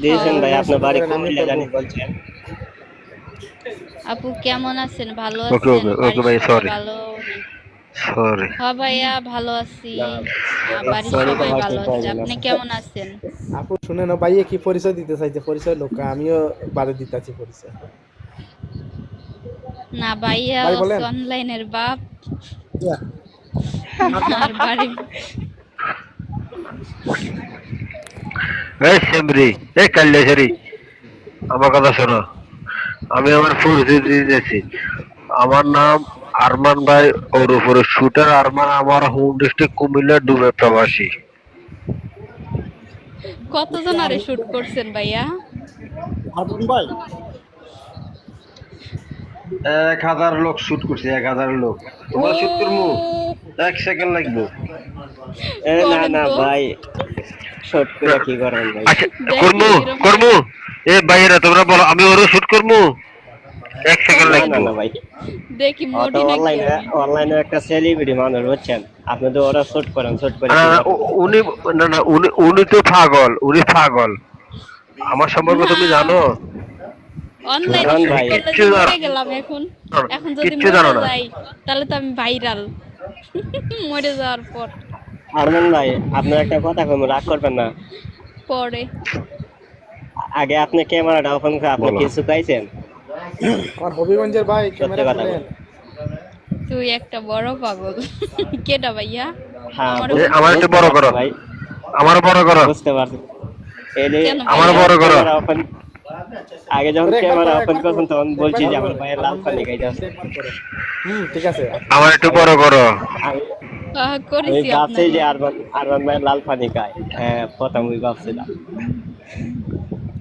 দিয়েছেন ভাই, সমস্যা আপনার বাড়ি করেন, আমি কুমিল্লা করবো। জানি বলছেন। আপু কেমন আছেন? ভালো ওকে আছেন? ওকে ওকে বাড়ির ভাই, সবাই সরি ভালো? সরি। হ্যাঁ ভাইয়া ভালো আছি। না, বাড়ির সরি সবাই করার কি ভালো আছে। প্রয়োজন আপনি আছে? কেমন আছেন? আপু শুনে না, ভাইয়া কি পরিচয় দিতে চাইছে? পরিচয় লোক আমিও বাড়ি দিতেছি পরিচয়। না ভাইয়া ভাই হচ্ছে বলেন। অনলাইনের বাপ। ইয়া, আর বাড়ি এই সেমরি, এই কাল্লেশ্বরী, আমার কথা শোনো। আমি আমার পরিচয় দিয়ে দিয়েছি। আমার নাম আরমান ভাই, ওর উপরে শুটার আরমান। আমার হোম ডিস্ট্রিক্ট কুমিল্লা, ডুবে প্রবাসী। কতজন আরে শুট করছেন ভাইয়া? আরমান ভাই 1000 লোক শুট করছে, 1000 লোক। তোমার শুট করবো, 1 সেকেন্ড লাগবে। না করেন না তো। ভাই, শর্ট করে কি করেন ভাই? আচ্ছা, দেখি করবো কিরম করবো। লাগে। এ ভাইয়েরা তোমরা বলো, আমি ওরও শুট করবো, 1 সেকেন্ড করেন। না না লাগবে। না ভাই, দেখি অত মডি নাকি অনলাইনে আমি। অনলাইনে একটা সেলিব্রিটি মানুষ বুঝছেন, আপনি তো ওরা শুট করেন, শুট করে না কি না, করেন? উনি, না না, উনি তো পাগল, উনি পাগল। আমার সম্পর্কে না তুমি জানো? অনলাইনে জান শুট ভাই, করলে কিচ্ছু যে জানো মরে গেলাম এখন। এখন যদি কিচ্ছু জানো মরে না। যাই তাহলে তো আমি ভাইরাল। মরে যাওয়ার পর আরমান ভাই, আপনার একটা কথা কইবো, রাগ করবেন না। পরে আগে আপনি ক্যামেরাটা ওপেন করে আপনি বলো। কিছু খাইছেন? আমার হবিগঞ্জের ভাই সত্যি ক্যামেরা কথা খুলেন। তুই একটা বড় পাগল। কেডা ভাইয়া? হ্যাঁ, আমার আমার একটু বুঝতে বড় পারছি করো, ভাই, আমার বড় করো। বুঝতে পারছি। এই যে কেন আমার ভাইয়া? বড় করো। ক্যামেরা ওপেন, আগে যখন ওরে একবার ক্যামেরা করো, ওপেন একবার করছেন করো, তখন বলছি একবার যে করো। আমার ভাইয়ের লাল আরমান ভাই পানি খাইতেছে। একবার করো। ঠিক আছে। আমার একটু বড় করো। আমি আমি করেছি ভাবছি আপনাকে। যে আরমান আরমান ভাই লাল পানি খায়। হ্যাঁ, প্রথম ওই ভাবছিলাম।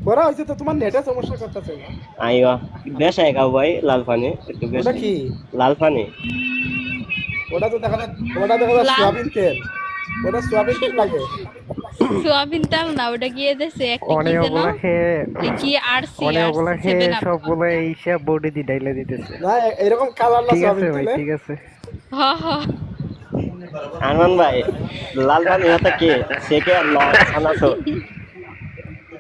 করা হয়েছে তো, তোমার নেটে সমস্যা করতেছে না? আইও, বেশাই খাও ভাই লাল পানি, একটু ওটা বেশি। কি? লাল পানি ওটা তো দেখা যায়, ওটা দেখা যায় লাল সোয়াবিন তেল। ওটা সোয়াবিন তেল লাগে। সোয়াবিন তেল না, ওটা গিয়ে দিয়েছে একটা কি যেন অনেকগুলা খেয়ে ওই কি আরসি অনেকগুলা খেয়ে 7 আপ। সবগুলো এইসব বডি দি ডাইলে দিতেছে। না এরকম কালার না ঠিক আছে সোয়াবিন ভাই, তেলে। ঠিক আছে। হ হ। আরমান ভাই, লাল পানি হতো কে? সে কে আর নয়, ছানা তো।